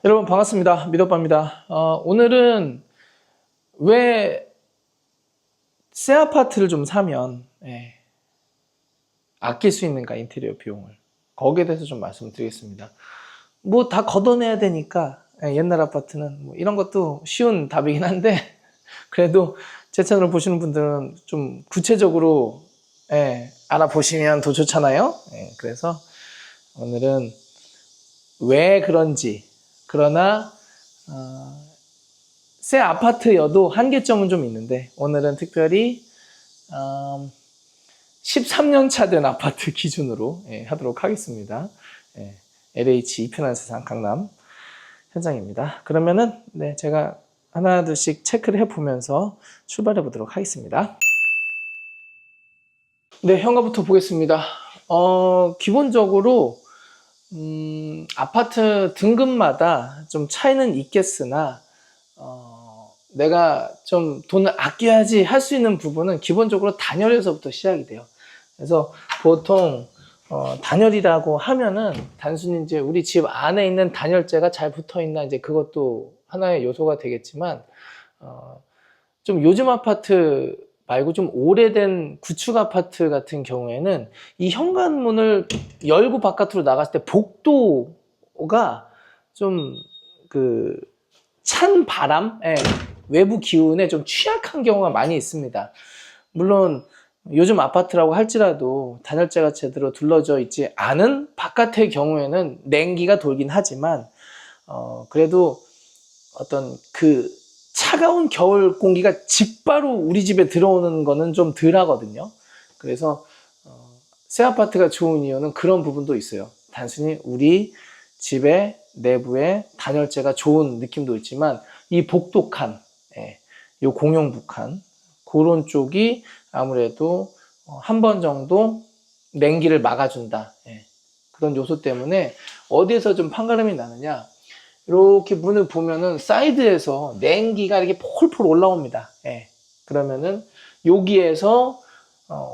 여러분 반갑습니다. 미더빠입니다. 오늘은 왜 새 아파트를 좀 사면 아낄 수 있는가, 인테리어 비용을. 거기에 대해서 좀 말씀드리겠습니다. 뭐 다 걷어내야 되니까 옛날 아파트는 뭐 이런 것도 쉬운 답이긴 한데 그래도 제 채널을 보시는 분들은 좀 구체적으로 알아보시면 더 좋잖아요. 그래서 오늘은 왜 그런지, 그러나 새 아파트여도 한계점은 좀 있는데 오늘은 특별히 13년 차 된 아파트 기준으로 하도록 하겠습니다. LH 이편한 세상 강남 현장입니다. 그러면은 제가 하나 둘씩 체크를 해보면서 출발해 보도록 하겠습니다. 네, 현관부터 보겠습니다. 기본적으로 아파트 등급마다 좀 차이는 있겠으나 내가 좀 돈을 아껴야지 할 수 있는 부분은 기본적으로 단열에서부터 시작이 돼요. 그래서 보통 단열이라고 하면은 단순히 이제 우리 집 안에 있는 단열재가 잘 붙어 있나, 이제 그것도 하나의 요소가 되겠지만 좀 요즘 아파트 말고 좀 오래된 구축 아파트 같은 경우에는 이 현관문을 열고 바깥으로 나갔을 때 복도가 좀 찬 바람, 외부 기운에 좀 취약한 경우가 많이 있습니다. 물론 요즘 아파트라고 할지라도 단열재가 제대로 둘러져 있지 않은 바깥의 경우에는 냉기가 돌긴 하지만 그래도 어떤 차가운 겨울 공기가 직바로 우리 집에 들어오는 거는 좀 덜 하거든요. 그래서 새 아파트가 좋은 이유는 그런 부분도 있어요. 단순히 우리 집의 내부에 단열재가 좋은 느낌도 있지만 이 복도칸, 이 공용부칸, 그런 쪽이 아무래도 한 번 정도 냉기를 막아준다. 그런 요소 때문에 어디에서 좀 판가름이 나느냐, 이렇게 문을 보면은 사이드에서 냉기가 이렇게 폴폴 올라옵니다. 그러면은 여기에서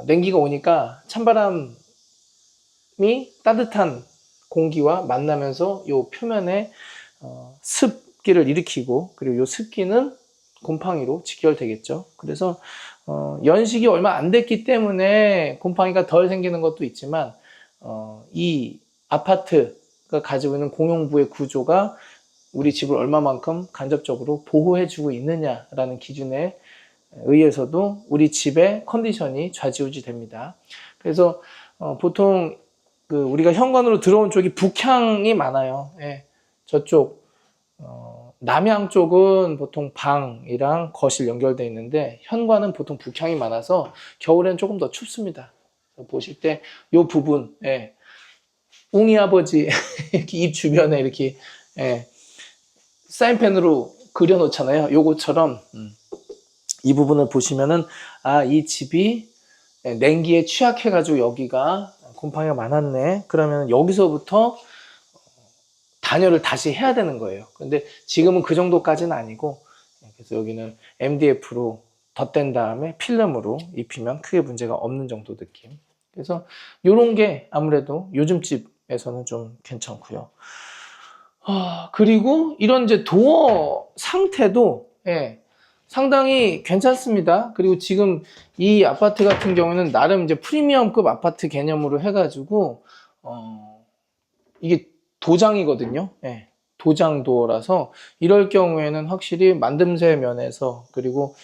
냉기가 오니까 찬바람이 따뜻한 공기와 만나면서 요 표면에 습기를 일으키고, 그리고 요 습기는 곰팡이로 직결되겠죠. 그래서 연식이 얼마 안 됐기 때문에 곰팡이가 덜 생기는 것도 있지만 이 아파트가 가지고 있는 공용부의 구조가 우리 집을 얼마만큼 간접적으로 보호해주고 있느냐라는 기준에 의해서도 우리 집의 컨디션이 좌지우지 됩니다. 그래서 보통 우리가 현관으로 들어온 쪽이 북향이 많아요. 저쪽 남향 쪽은 보통 방이랑 거실 연결되어 있는데 현관은 보통 북향이 많아서 겨울엔 조금 더 춥습니다. 보실 때 이 부분, 웅이 아버지 이렇게 입 주변에 이렇게 사인펜으로 그려놓잖아요. 요것처럼 이 부분을 보시면은 이 집이 냉기에 취약해가지고 여기가 곰팡이가 많았네. 그러면 여기서부터 단열을 다시 해야 되는 거예요. 근데 지금은 그 정도까지는 아니고, 그래서 여기는 MDF로 덧댄 다음에 필름으로 입히면 크게 문제가 없는 정도 느낌. 그래서 이런 게 아무래도 요즘 집에서는 좀 괜찮고요. 그리고 이런 이제 도어 상태도 상당히 괜찮습니다. 그리고 지금 이 아파트 같은 경우는 나름 이제 프리미엄급 아파트 개념으로 해가지고 이게 도장이거든요. 도장 도어라서 이럴 경우에는 확실히 만듦새 면에서, 그리고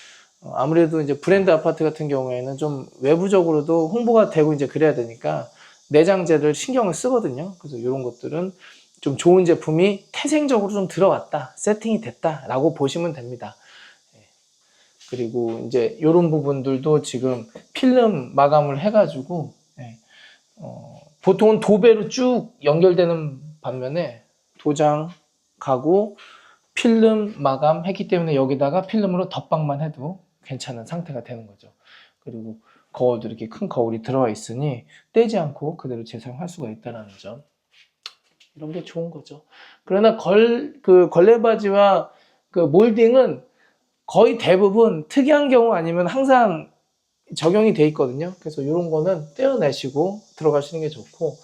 아무래도 이제 브랜드 아파트 같은 경우에는 좀 외부적으로도 홍보가 되고 이제 그래야 되니까 내장재를 신경을 쓰거든요. 그래서 이런 것들은 좀 좋은 제품이 태생적으로 좀 들어왔다, 세팅이 됐다 라고 보시면 됩니다. 그리고 이제 이런 부분들도 지금 필름 마감을 해가지고 보통은 도배로 쭉 연결되는 반면에 도장 가고 필름 마감했기 때문에 여기다가 필름으로 덧박만 해도 괜찮은 상태가 되는 거죠. 그리고 거울도 이렇게 큰 거울이 들어와 있으니 떼지 않고 그대로 재사용할 수가 있다는 점, 이런 게 좋은 거죠. 그러나 걸레바지와 몰딩은 거의 대부분 특이한 경우 아니면 항상 적용이 돼 있거든요. 그래서 이런 거는 떼어내시고 들어가시는 게 좋고,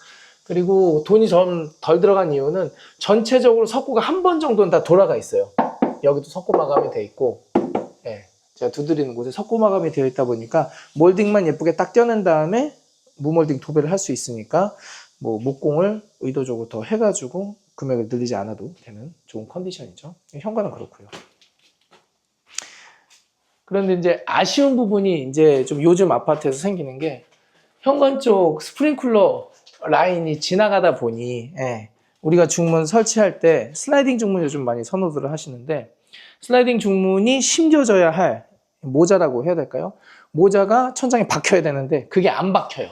그리고 돈이 좀 덜 들어간 이유는 전체적으로 석고가 한 번 정도는 다 돌아가 있어요. 여기도 석고 마감이 돼 있고, 예, 제가 두드리는 곳에 석고 마감이 되어 있다 보니까 몰딩만 예쁘게 딱 떼어낸 다음에 무몰딩 도배를 할 수 있으니까 뭐 목공을 의도적으로 더 해가지고 금액을 늘리지 않아도 되는 좋은 컨디션이죠. 현관은 그렇고요. 그런데 이제 아쉬운 부분이 이제 좀 요즘 아파트에서 생기는 게 현관 쪽 스프링클러 라인이 지나가다 보니, 예, 우리가 중문 설치할 때 슬라이딩 중문 요즘 많이 선호들을 하시는데, 슬라이딩 중문이 심겨져야 할 모자라고 해야 될까요? 모자가 천장에 박혀야 되는데 그게 안 박혀요.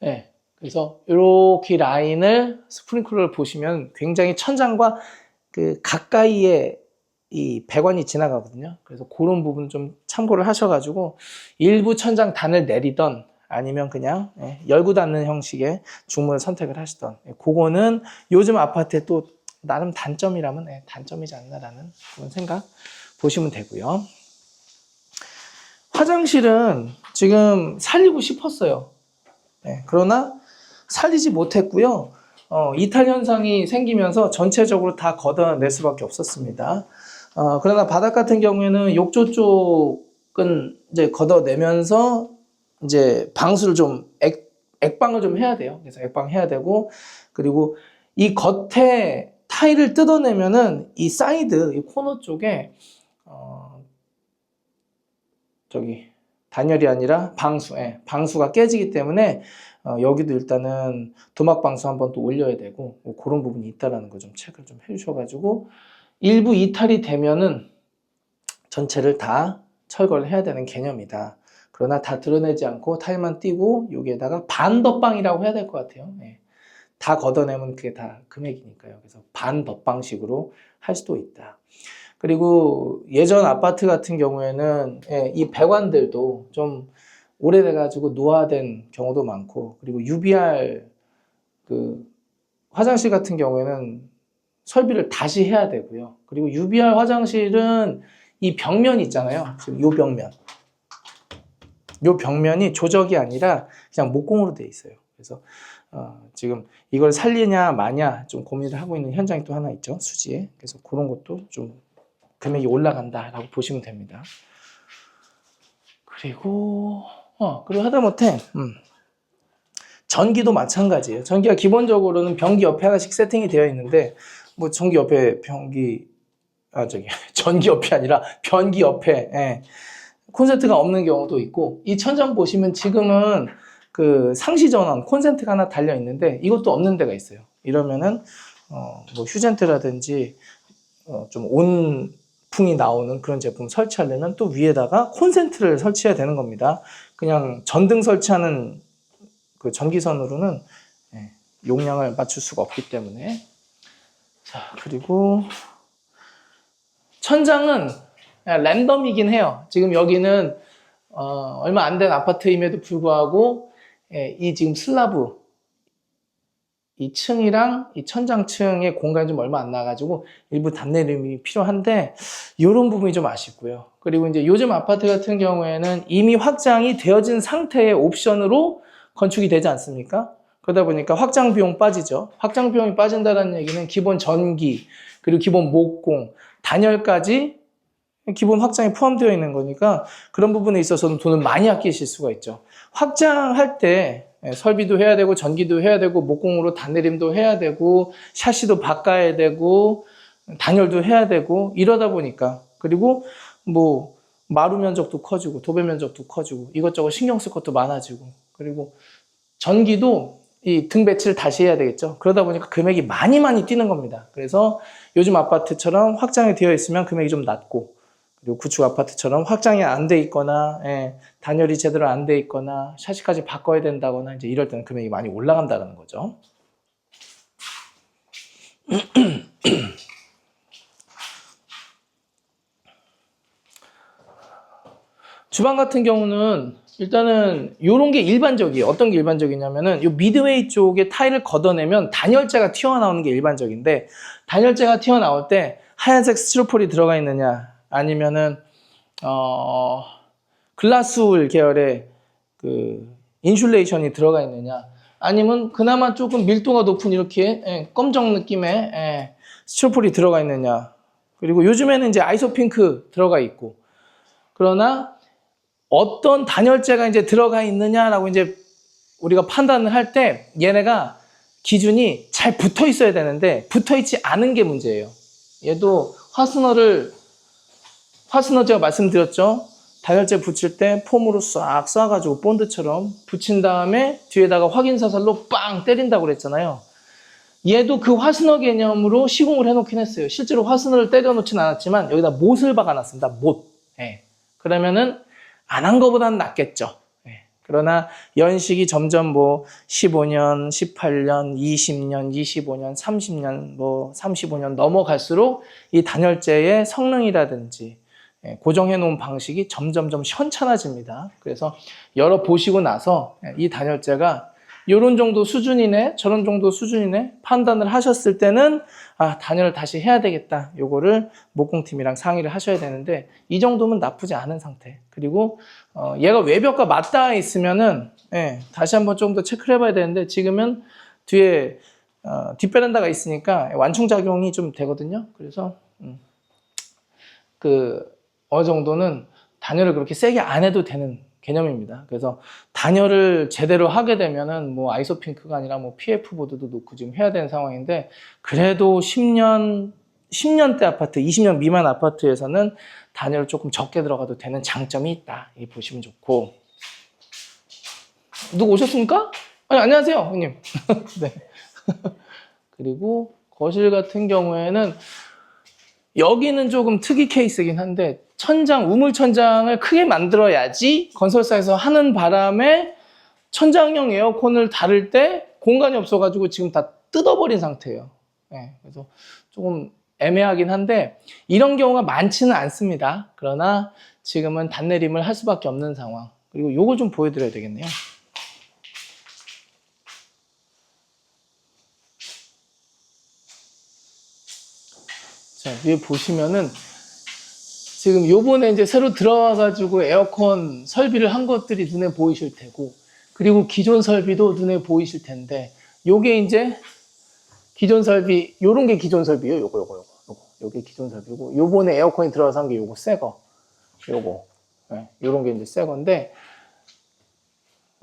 예, 그래서 이렇게 라인을 스프링클러를 보시면 굉장히 천장과 그 가까이에 이 배관이 지나가거든요. 그래서 그런 부분 좀 참고를 하셔가지고 일부 천장 단을 내리던 아니면 그냥 열고 닫는 형식의 중문을 선택을 하시던, 그거는 요즘 아파트에 또 나름 단점이라면 단점이지 않나라는 그런 생각 보시면 되고요. 화장실은 지금 살리고 싶었어요. 그러나 살리지 못했고요. 이탈 현상이 생기면서 전체적으로 다 걷어낼 수밖에 없었습니다. 그러나 바닥 같은 경우에는 욕조 쪽은 이제 걷어내면서 이제 방수를 좀 액방을 좀 해야 돼요. 그래서 액방 해야 되고, 그리고 이 겉에 타일을 뜯어내면은 이 사이드, 이 코너 쪽에 저기 단열이 아니라 방수, 방수가 깨지기 때문에 여기도 일단은 도막 방수 한번 또 올려야 되고, 뭐 그런 부분이 있다라는 거 좀 체크를 좀 해주셔가지고 일부 이탈이 되면은 전체를 다 철거를 해야 되는 개념이다. 그러나 다 드러내지 않고 타일만 띄고 여기에다가 반덧방이라고 해야 될 것 같아요. 다 걷어내면 그게 다 금액이니까요. 그래서 반덧방식으로 할 수도 있다. 그리고 예전 아파트 같은 경우에는 이 배관들도 좀 오래돼가지고 노화된 경우도 많고, 그리고 UBR 그 화장실 같은 경우에는 설비를 다시 해야 되고요. 그리고 UBR 화장실은 이 벽면 있잖아요. 지금 요 벽면. 요 벽면이 조적이 아니라 그냥 목공으로 되어 있어요. 그래서 지금 이걸 살리냐 마냐 좀 고민을 하고 있는 현장이 또 하나 있죠. 수지에. 그래서 그런 것도 좀 금액이 올라간다라고 보시면 됩니다. 그리고 하다못해 전기도 마찬가지예요. 전기가 기본적으로는 변기 옆에 하나씩 세팅이 되어 있는데, 뭐 전기 옆에 전기 옆이 아니라 변기 옆에 콘센트가 없는 경우도 있고, 이 천장 보시면 지금은 그 상시 전원 콘센트가 하나 달려 있는데 이것도 없는 데가 있어요. 이러면은 뭐 휴젠트라든지 좀 온풍이 나오는 그런 제품 설치하려면 또 위에다가 콘센트를 설치해야 되는 겁니다. 그냥 전등 설치하는 그 전기선으로는 용량을 맞출 수가 없기 때문에. 자, 그리고 천장은 랜덤이긴 해요. 지금 여기는 얼마 안 된 아파트임에도 불구하고 이 지금 슬라브 이 층이랑 이 천장층의 공간이 좀 얼마 안 나가지고 일부 단내림이 필요한데, 이런 부분이 좀 아쉽고요. 그리고 이제 요즘 아파트 같은 경우에는 이미 확장이 되어진 상태의 옵션으로 건축이 되지 않습니까? 그러다 보니까 확장 비용 빠지죠. 확장 비용이 빠진다는 얘기는 기본 전기, 그리고 기본 목공, 단열까지 기본 확장에 포함되어 있는 거니까 그런 부분에 있어서는 돈을 많이 아끼실 수가 있죠. 확장할 때 설비도 해야 되고 전기도 해야 되고 목공으로 단내림도 해야 되고 샤시도 바꿔야 되고 단열도 해야 되고 이러다 보니까, 그리고 뭐 마루 면적도 커지고 도배 면적도 커지고 이것저것 신경 쓸 것도 많아지고, 그리고 전기도 이 등 배치를 다시 해야 되겠죠. 그러다 보니까 금액이 많이 뛰는 겁니다. 그래서 요즘 아파트처럼 확장이 되어 있으면 금액이 좀 낮고, 그리고 구축 아파트처럼 확장이 안 돼 있거나 단열이 제대로 안 돼 있거나 샤시까지 바꿔야 된다거나 이제 이럴 때는 금액이 많이 올라간다는 거죠. 주방 같은 경우는 일단은 이런 게 일반적이에요. 어떤 게 일반적이냐면은 이 미드웨이 쪽에 타일을 걷어내면 단열재가 튀어나오는 게 일반적인데, 단열재가 튀어나올 때 하얀색 스티로폴이 들어가 있느냐, 아니면은 글라스울 계열의 그 인슐레이션이 들어가 있느냐, 아니면 그나마 조금 밀도가 높은 이렇게 검정 느낌의 스티로폴이 들어가 있느냐. 그리고 요즘에는 이제 아이소핑크 들어가 있고, 그러나 어떤 단열재가 이제 들어가 있느냐라고 이제 우리가 판단을 할 때 얘네가 기준이 잘 붙어 있어야 되는데 붙어 있지 않은 게 문제예요. 얘도 화스너 제가 말씀드렸죠. 단열재 붙일 때 폼으로 싹 쏴가지고 본드처럼 붙인 다음에 뒤에다가 확인 사살로 빵 때린다고 그랬잖아요. 얘도 그 화스너 개념으로 시공을 해놓긴 했어요. 실제로 화스너를 때려놓진 않았지만 여기다 못을 박아놨습니다. 못. 그러면은 안 한 거보다는 낫겠죠. 그러나 연식이 점점 뭐 15년, 18년, 20년, 25년, 30년, 뭐 35년 넘어갈수록 이 단열재의 성능이라든지 고정해 놓은 방식이 점점점 현찮아집니다. 그래서 열어보시고 나서 이 단열재가 이런 정도 수준이네, 저런 정도 수준이네 판단을 하셨을 때는 단열을 다시 해야 되겠다. 요거를 목공팀이랑 상의를 하셔야 되는데 이 정도면 나쁘지 않은 상태. 그리고 얘가 외벽과 맞닿아 있으면은 다시 한번 좀 더 체크를 해봐야 되는데 지금은 뒤에 뒷베란다가 있으니까 완충작용이 좀 되거든요. 그래서 어느 정도는 단열을 그렇게 세게 안 해도 되는 개념입니다. 그래서 단열을 제대로 하게 되면은 뭐 아이소핑크가 아니라 뭐 PF 보드도 놓고 지금 해야 되는 상황인데 그래도 10년대 아파트, 20년 미만 아파트에서는 단열을 조금 적게 들어가도 되는 장점이 있다. 이 보시면 좋고. 누구 오셨습니까? 안녕하세요, 형님. 네. 그리고 거실 같은 경우에는 여기는 조금 특이 케이스이긴 한데 우물 천장을 크게 만들어야지 건설사에서 하는 바람에 천장형 에어컨을 달을 때 공간이 없어가지고 지금 다 뜯어버린 상태예요. 그래서 조금 애매하긴 한데 이런 경우가 많지는 않습니다. 그러나 지금은 단내림을 할 수밖에 없는 상황. 그리고 요거 좀 보여드려야 되겠네요. 자, 위에 보시면은 지금 요번에 이제 새로 들어와가지고 에어컨 설비를 한 것들이 눈에 보이실 테고, 그리고 기존 설비도 눈에 보이실 텐데, 요게 이제 기존 설비, 요런 게 기존 설비예요. 요게 기존 설비고, 요번에 에어컨이 들어와서 한 게 요거 새 거. 요런 게 이제 새 건데,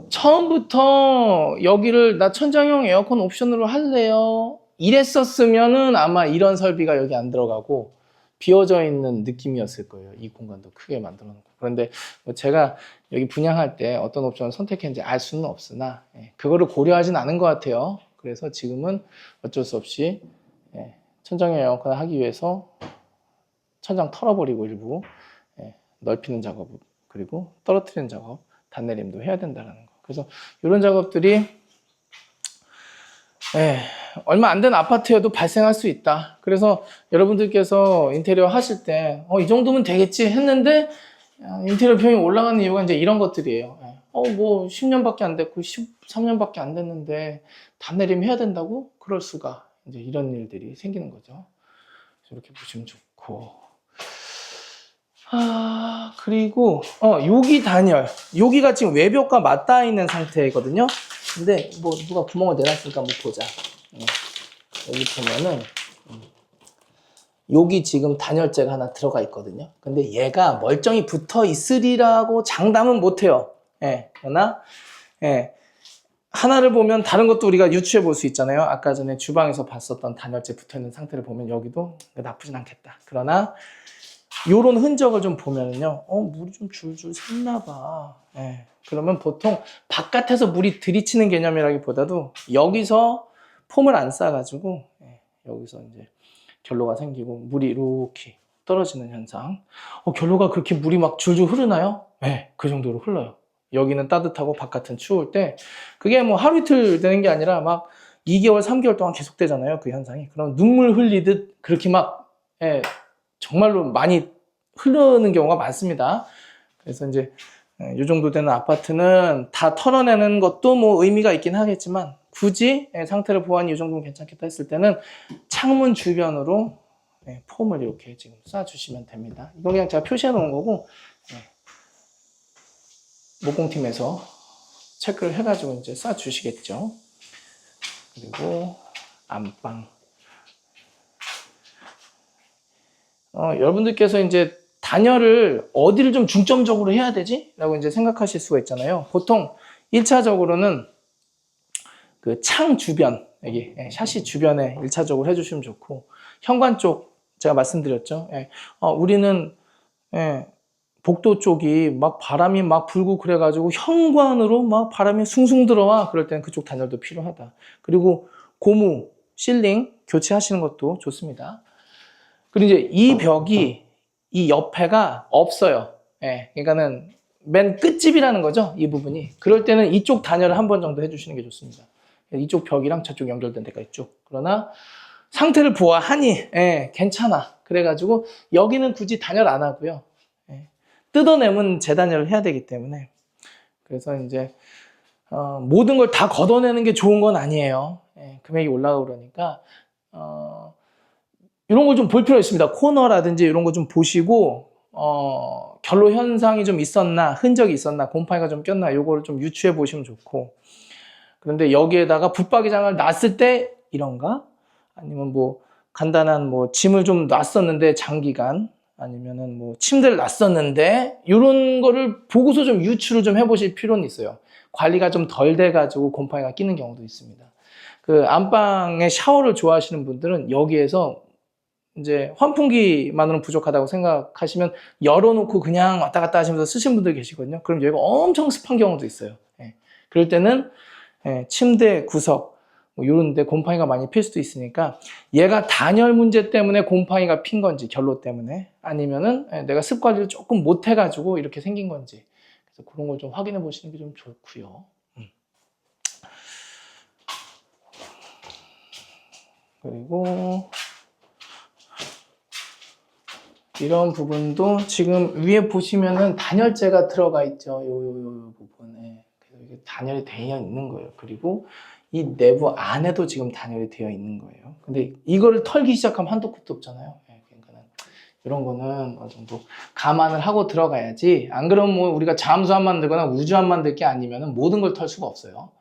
처음부터 여기를 나 천장형 에어컨 옵션으로 할래요. 이랬었으면은 아마 이런 설비가 여기 안 들어가고, 비어져 있는 느낌이었을 거예요. 이 공간도 크게 만들어 놓고. 그런데 제가 여기 분양할 때 어떤 옵션을 선택했는지 알 수는 없으나 그거를 고려하진 않은 것 같아요. 그래서 지금은 어쩔 수 없이 천장형 에어컨을 하기 위해서 천장 털어버리고 일부 넓히는 작업 그리고 떨어뜨리는 작업, 단내림도 해야 된다는 거. 그래서 이런 작업들이 얼마 안 된 아파트여도 발생할 수 있다. 그래서 여러분들께서 인테리어 하실 때 이 정도면 되겠지 했는데 인테리어 비용이 올라가는 이유가 이제 이런 것들이에요. 뭐 10년밖에 안 됐고 13년밖에 안 됐는데 단내림 해야 된다고? 그럴 수가. 이제 이런 일들이 생기는 거죠. 이렇게 보시면 좋고. 그리고 여기 단열. 여기가 지금 외벽과 맞닿아 있는 상태거든요. 근데 뭐 누가 구멍을 내놨으니까 한번 보자. 여기 보면은 여기 지금 단열재가 하나 들어가 있거든요. 근데 얘가 멀쩡히 붙어 있으리라고 장담은 못해요. 그러나 하나를 보면 다른 것도 우리가 유추해 볼 수 있잖아요. 아까 전에 주방에서 봤었던 단열재 붙어 있는 상태를 보면 여기도 나쁘진 않겠다. 그러나 요런 흔적을 좀 보면은요, 물이 좀 줄줄 샜나 봐. 그러면 보통 바깥에서 물이 들이치는 개념이라기보다도 여기서 폼을 안 싸가지고 여기서 이제 결로가 생기고 물이 이렇게 떨어지는 현상. 결로가 그렇게 물이 막 줄줄 흐르나요? 그 정도로 흘러요. 여기는 따뜻하고 바깥은 추울 때 그게 뭐 하루 이틀 되는 게 아니라 막 2개월, 3개월 동안 계속되잖아요. 그 현상이. 그럼 눈물 흘리듯 그렇게 막 정말로 많이 흐르는 경우가 많습니다. 그래서 이제 이 정도 되는 아파트는 다 털어내는 것도 뭐 의미가 있긴 하겠지만 굳이 상태를 보완이 이 정도면 괜찮겠다 했을 때는 창문 주변으로 폼을 이렇게 지금 쏴주시면 됩니다. 이건 그냥 제가 표시해 놓은 거고 목공팀에서 체크를 해가지고 이제 쏴주시겠죠. 그리고 안방. 여러분들께서 이제 단열을 어디를 좀 중점적으로 해야 되지? 라고 이제 생각하실 수가 있잖아요. 보통 1차적으로는 그 창 주변, 여기 샤시 주변에 1차적으로 해주시면 좋고, 현관 쪽 제가 말씀드렸죠. 우리는 복도 쪽이 막 바람이 막 불고 그래가지고 현관으로 막 바람이 숭숭 들어와. 그럴 때는 그쪽 단열도 필요하다. 그리고 고무, 실링 교체하시는 것도 좋습니다. 그리고 이제 이 벽이 이 옆에가 없어요. 그러니까는 맨 끝집이라는 거죠. 이 부분이. 그럴 때는 이쪽 단열을 한 번 정도 해주시는 게 좋습니다. 이쪽 벽이랑 저쪽 연결된 데가 있죠. 그러나 상태를 보아하니 괜찮아. 그래가지고 여기는 굳이 단열 안 하고요. 뜯어내면 재단열을 해야 되기 때문에. 그래서 이제 모든 걸 다 걷어내는 게 좋은 건 아니에요. 금액이 올라가고 그러니까 이런 걸 좀 볼 필요가 있습니다. 코너라든지 이런 거 좀 보시고 결로 현상이 좀 있었나, 흔적이 있었나, 곰팡이가 좀 꼈나, 요거를 좀 유추해 보시면 좋고. 그런데 여기에다가 붙박이장을 놨을 때 이런가? 아니면 뭐 간단한 뭐 짐을 좀 놨었는데 장기간, 아니면은 뭐 침대를 놨었는데 이런 거를 보고서 좀 유추를 좀 해보실 필요는 있어요. 관리가 좀 덜 돼가지고 곰팡이가 끼는 경우도 있습니다. 그 안방에 샤워를 좋아하시는 분들은 여기에서 이제 환풍기만으로는 부족하다고 생각하시면 열어놓고 그냥 왔다 갔다 하시면서 쓰시는 분들 계시거든요. 그럼 여기가 엄청 습한 경우도 있어요. 그럴 때는 침대 구석 뭐 이런 데 곰팡이가 많이 필 수도 있으니까 얘가 단열 문제 때문에 곰팡이가 핀 건지 결로 때문에 아니면은 내가 습 관리를 조금 못 해가지고 이렇게 생긴 건지 그래서 그런 걸 좀 확인해 보시는 게 좀 좋고요. 그리고 이런 부분도 지금 위에 보시면은 단열재가 들어가 있죠. 요 부분에. 그래서 이게 단열이 되어 있는 거예요. 그리고 이 내부 안에도 지금 단열이 되어 있는 거예요. 근데 이거를 털기 시작하면 한도 끝도 없잖아요. 그러니까는 이런 거는 어느 정도 감안을 하고 들어가야지. 안 그러면 뭐 우리가 잠수함 만들거나 우주함 만들 게 아니면은 모든 걸 털 수가 없어요.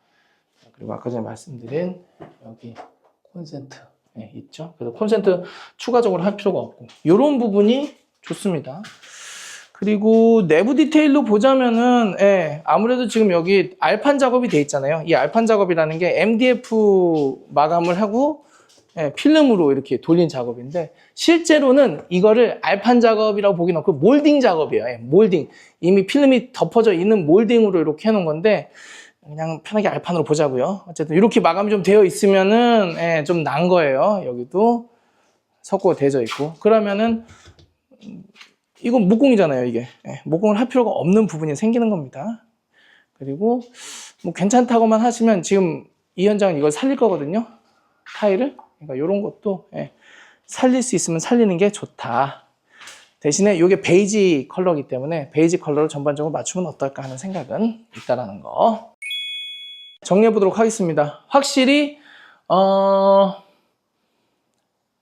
그리고 아까 전에 말씀드린 여기 콘센트. 있죠. 그래서 콘센트 추가적으로 할 필요가 없고 이런 부분이 좋습니다. 그리고 내부 디테일로 보자면은 아무래도 지금 여기 알판 작업이 돼 있잖아요. 이 알판 작업이라는 게 MDF 마감을 하고 필름으로 이렇게 돌린 작업인데 실제로는 이거를 알판 작업이라고 보기는 없고 몰딩 작업이에요. 몰딩. 이미 필름이 덮어져 있는 몰딩으로 이렇게 해놓은 건데 그냥 편하게 알판으로 보자고요. 어쨌든 이렇게 마감이 좀 되어 있으면은 좀 난 거예요. 여기도 석고가 되어 있고 그러면은 이건 목공이잖아요. 이게 목공을 할 필요가 없는 부분이 생기는 겁니다. 그리고 뭐 괜찮다고만 하시면 지금 이 현장은 이걸 살릴 거거든요. 타일을. 그러니까 이런 것도 살릴 수 있으면 살리는 게 좋다. 대신에 이게 베이지 컬러이기 때문에 베이지 컬러를 전반적으로 맞추면 어떨까 하는 생각은 있다라는 거. 정리해 보도록 하겠습니다. 확실히 10년,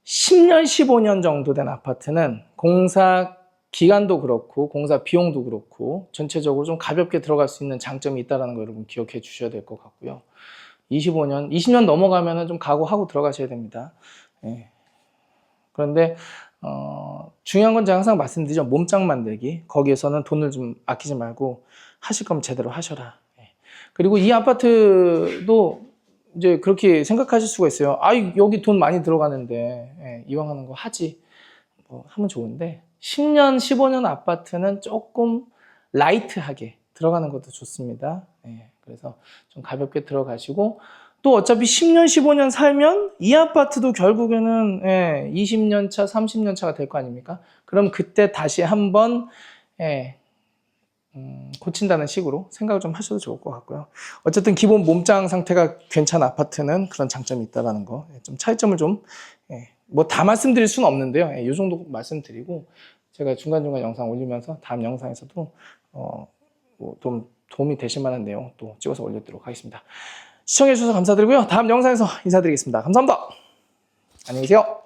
15년 정도 된 아파트는 공사 기간도 그렇고 공사 비용도 그렇고 전체적으로 좀 가볍게 들어갈 수 있는 장점이 있다는 거 여러분 기억해 주셔야 될 것 같고요. 25년, 20년 넘어가면 좀 각오하고 들어가셔야 됩니다. 그런데 중요한 건 제가 항상 말씀드리죠. 몸짱 만들기. 거기에서는 돈을 좀 아끼지 말고 하실 거면 제대로 하셔라. 그리고 이 아파트도 이제 그렇게 생각하실 수가 있어요. 아, 여기 돈 많이 들어가는데 이왕 하는 거 하지. 뭐 하면 좋은데 10년, 15년 아파트는 조금 라이트하게 들어가는 것도 좋습니다. 그래서 좀 가볍게 들어가시고 또 어차피 10년, 15년 살면 이 아파트도 결국에는 20년 차, 30년 차가 될 거 아닙니까? 그럼 그때 다시 한번 고친다는 식으로 생각을 좀 하셔도 좋을 것 같고요. 어쨌든 기본 몸짱 상태가 괜찮은 아파트는 그런 장점이 있다는 거. 좀 차이점을 좀 뭐 다 말씀드릴 수는 없는데요. 이 정도 말씀드리고 제가 중간중간 영상 올리면서 다음 영상에서도 좀 도움이 되실 만한 내용 또 찍어서 올리도록 하겠습니다. 시청해 주셔서 감사드리고요. 다음 영상에서 인사드리겠습니다. 감사합니다. 안녕히 계세요.